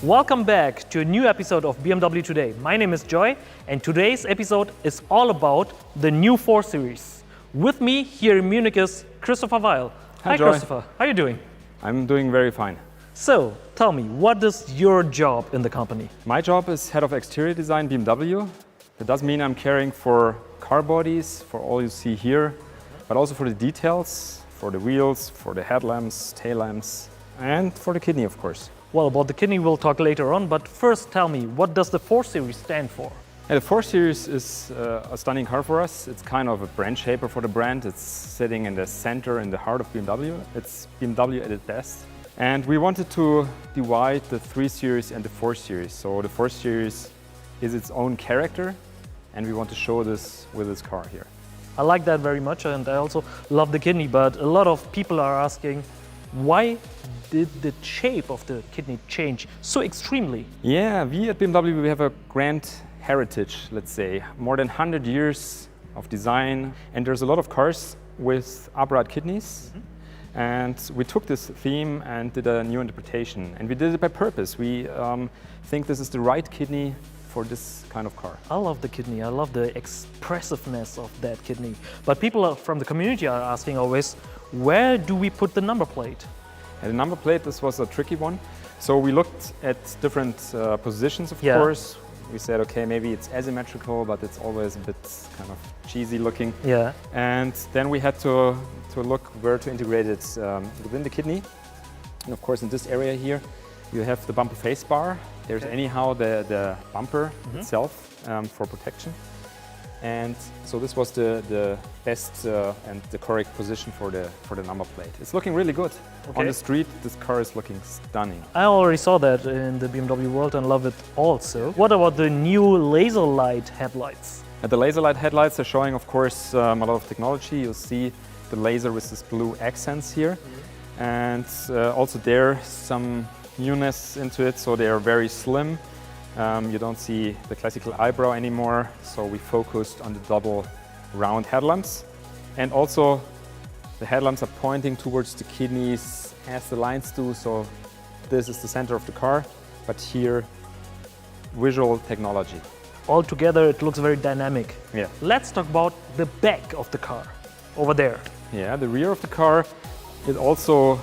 Welcome back to a new episode of BMW Today. My name is Joy, and today's episode is all about the new 4 Series. With me here in Munich is Christopher Weil. Hi Joy. Christopher, how are you doing? I'm doing very fine. So, tell me, what is your job in the company? My job is head of exterior design BMW. That does mean I'm caring for car bodies, for all you see here, but also for the details, for the wheels, for the headlamps, tail lamps, and for the kidney, of course. Well, about the kidney we'll talk later on, but first tell me, what does the 4 Series stand for? The 4 Series is a stunning car for us. It's kind of a brand shaper for the brand. It's sitting in the center, in the heart of BMW. It's BMW at its best. And we wanted to divide the 3 Series and the 4 Series. So the 4 Series is its own character, and we want to show this with this car here. I like that very much, and I also love the kidney, but a lot of people are asking, why did the shape of the kidney change so extremely? Yeah, we at BMW, we have a grand heritage, let's say, more than 100 years of design, and there's a lot of cars with upright kidneys. And we took this theme and did a new interpretation, and we did it by purpose. We think this is the right kidney for this kind of car. I love the kidney, I love the expressiveness of that kidney. But people from the community are asking always, where do we put the number plate? And the number plate, this was a tricky one. So we looked at different positions, of course. We said, okay, maybe it's asymmetrical, but it's always a bit kind of cheesy looking. Yeah. And then we had to look where to integrate it within the kidney. And of course, in this area here, you have the bumper face bar. There's anyhow the bumper itself for protection. And so this was the best and the correct position for the number plate. It's looking really good. Okay. On the street, this car is looking stunning. I already saw that in the BMW world and love it also. What about the new laser light headlights? The laser light headlights are showing, of course, a lot of technology. You'll see the laser with this blue accents here. And also there some newness into it, so they are very slim. You don't see the classical eyebrow anymore, so we focused on the double round headlamps. And also the headlamps are pointing towards the kidneys as the lines do, so this is the center of the car, but here visual technology. Altogether it looks very dynamic. Yeah. Let's talk about the back of the car, over there. Yeah, the rear of the car, it also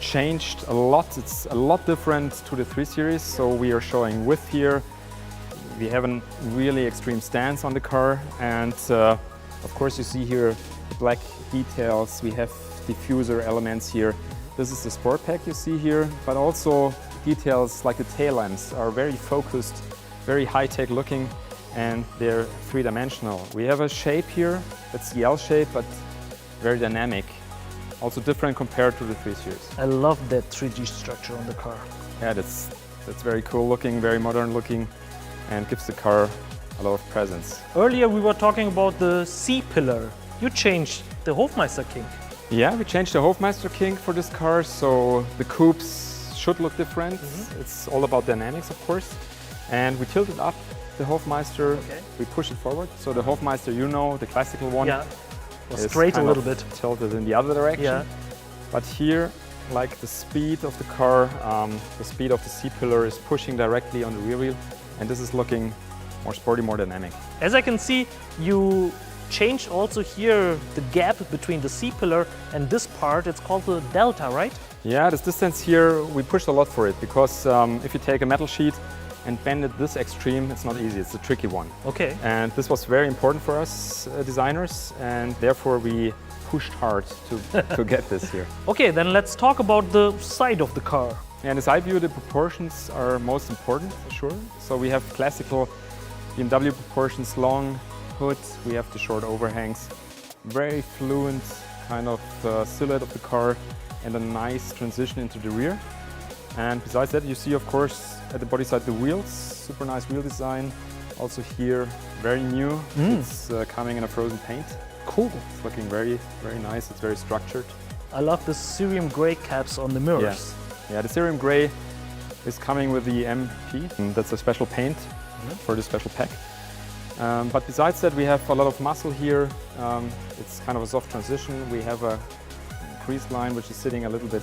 changed a lot. It's a lot different to the 3 Series. So we are showing width here. We have a really extreme stance on the car. And of course you see here the black details. We have diffuser elements here. This is the sport pack you see here, but also details like the tail lamps are very focused, very high-tech looking, and they're 3-dimensional. We have a shape here, that's the L shape, but very dynamic. Also different compared to the 3 Series. I love that 3D structure on the car. Yeah, that's very cool looking, very modern looking, and gives the car a lot of presence. Earlier we were talking about the C-pillar. You changed the Hofmeister kink. Yeah, we changed the Hofmeister kink for this car, so the coupes should look different. It's all about dynamics, of course. And we tilted up the Hofmeister, we push it forward. So the Hofmeister, you know, the classical one. Yeah. Straight a little bit. Tilted in the other direction. Yeah. But here, like the speed of the car, the speed of the C-pillar is pushing directly on the rear wheel, and this is looking more sporty, more dynamic. As I can see, you changed also here the gap between the C-pillar and this part. It's called the delta, right? Yeah, this distance here, we pushed a lot for it, because if you take a metal sheet and bend it this extreme, it's not easy, it's a tricky one. Okay. And this was very important for us designers, and therefore we pushed hard to get this here. Okay, then let's talk about the side of the car. And as I view, the proportions are most important, for sure. So we have classical BMW proportions, long hood, we have the short overhangs, very fluent kind of silhouette of the car, and a nice transition into the rear. And besides that, you see, of course, at the body side the wheels, super nice wheel design. Also here, very new. It's coming in a frozen paint. Cool. It's looking very, very nice. It's very structured. I love the cerium gray caps on the mirrors. Yeah, the cerium gray is coming with the MP. And that's a special paint for the special pack. But besides that, we have a lot of muscle here. It's kind of a soft transition. We have a crease line which is sitting a little bit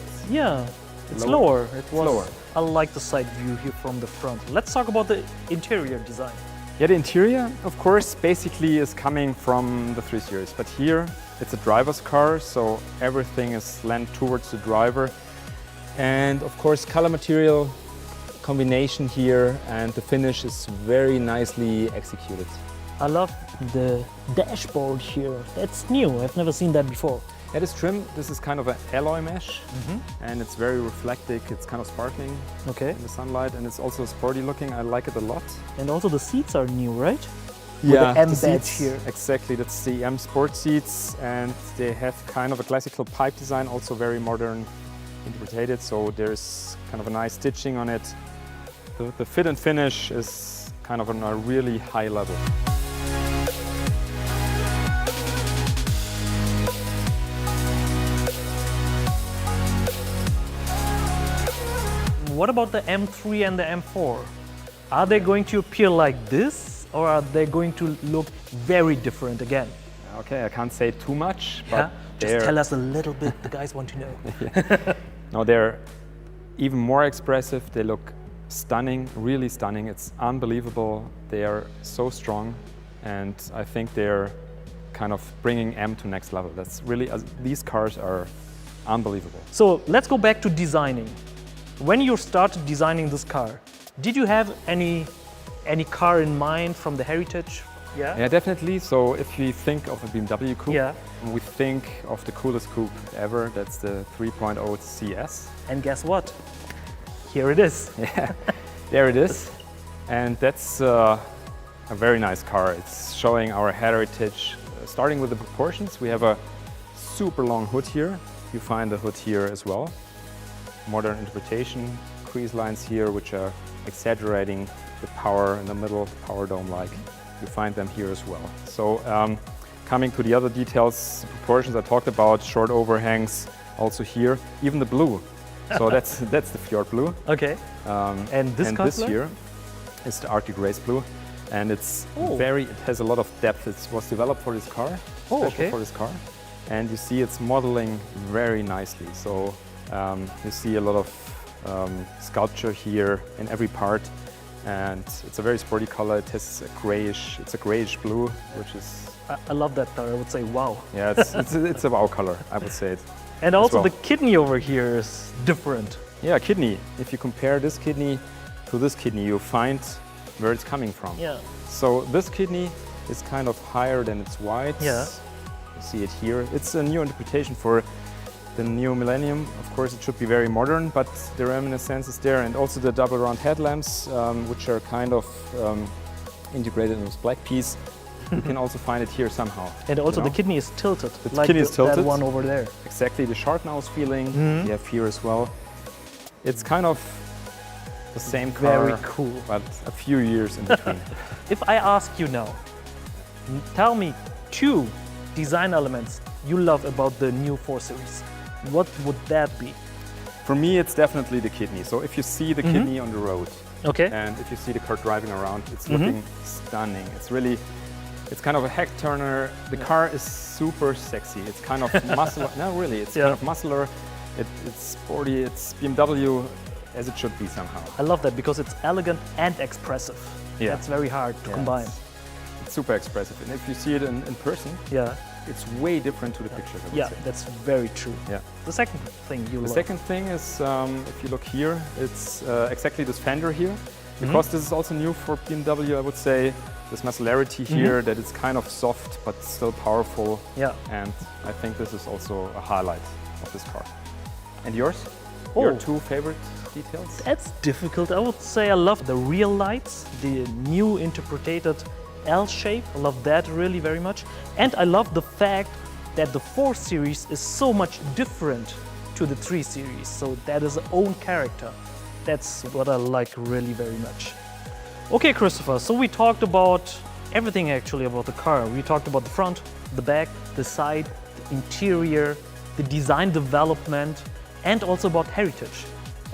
It's lower. It was lower. I like the side view here from the front. Let's talk about the interior design. Yeah, the interior, of course, basically is coming from the 3 Series, but here it's a driver's car, so everything is lent towards the driver. And of course, color material combination here, and the finish is very nicely executed. I love the dashboard here. That's new. I've never seen that before. It is trim. This is kind of an alloy mesh, and it's very reflective. It's kind of sparkling Okay. in the sunlight, and it's also sporty looking. I like it a lot. And also the seats are new, right? Yeah, the M the badge seats, here. exactly. That's the M Sport seats, and they have kind of a classical pipe design, also very modern interpreted. So there's kind of a nice stitching on it. The fit and finish is kind of on a really high level. What about the M3 and the M4? Are they going to appear like this, or are they going to look very different again? Okay, I can't say too much, but Yeah? Just they're- tell us a little bit. The guys want to know. No, they're even more expressive. They look stunning, really stunning. It's unbelievable. They are so strong, and I think they're kind of bringing M to next level. That's really, these cars are unbelievable. So let's go back to designing. When you started designing this car, did you have any car in mind from the heritage? Yeah. Yeah, definitely. So if we think of a BMW Coupe, Yeah. we think of the coolest coupe ever. That's the 3.0 CS. And guess what? Here it is. Yeah, there it is. And that's a very nice car. It's showing our heritage. Starting with the proportions, we have a super long hood here. You find the hood here as well. Modern interpretation, crease lines here which are exaggerating the power in the middle, power dome-like. You find them here as well. So coming to the other details, the proportions I talked about, short overhangs, also here, even the blue. So that's the Fjord blue. Okay. And this color? here is the Arctic Race blue, and it's Oh. it has a lot of depth. It was developed for this car, Oh, special okay. for this car, and you see it's modeling very nicely. So you see a lot of sculpture here in every part, and it's a very sporty color. It has it's a grayish blue, which is I love that color. I would say wow. yeah, it's a wow color. I would say it. And also well. the kidney over here is different. Yeah, kidney. If you compare this kidney to this kidney, you find where it's coming from. Yeah. So this kidney is kind of higher than its wide. Yeah. You see it here. It's a new interpretation for the new millennium. Of course, it should be very modern, but the reminiscence is there. And also the double round headlamps, which are kind of integrated in this black piece. You can also find it here somehow. And also you know? the kidney is tilted. The like kidney is tilted. That one over there. Exactly, the sharp nose feeling Mm-hmm. you have here as well. It's kind of the same car, Very cool. but a few years in between. If I ask you now, tell me 2 design elements you love about the new 4 Series. What would that be? For me, it's definitely the kidney. So if you see the kidney on the road, Okay. and if you see the car driving around, it's looking stunning. It's kind of a heck turner. The car is super sexy. It's kind of muscular. No, really, it's kind of muscular. It's sporty. It's BMW as it should be somehow. I love that because it's elegant and expressive. Yeah. That's very hard to combine. It's super expressive. And if you see it in person, Yeah. it's way different to the pictures, I would Yeah, say. that's very true. Yeah. The second thing you The love. second thing is, if you look here, it's exactly this fender here. Because this is also new for BMW, I would say, this muscularity here, that it's kind of soft but still powerful. Yeah. And I think this is also a highlight of this car. And yours? Oh. Your 2 favorite details? That's difficult. I would say I love the rear lights, the new interpreted L shape. I love that really very much. And I love the fact that the 4 Series is so much different to the 3 Series. So that is its own character. That's what I like really very much. Okay, Christopher, so we talked about everything actually about the car. We talked about the front, the back, the side, the interior, the design development, and also about heritage.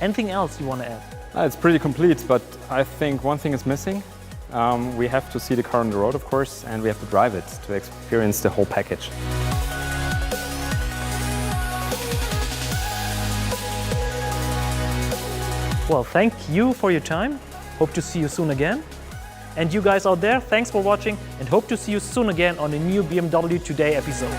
Anything else you want to add? It's pretty complete, but I think one thing is missing. We have to see the car on the road, of course, and we have to drive it to experience the whole package. Well, thank you for your time. Hope to see you soon again. And you guys out there, thanks for watching and hope to see you soon again on a new BMW Today episode.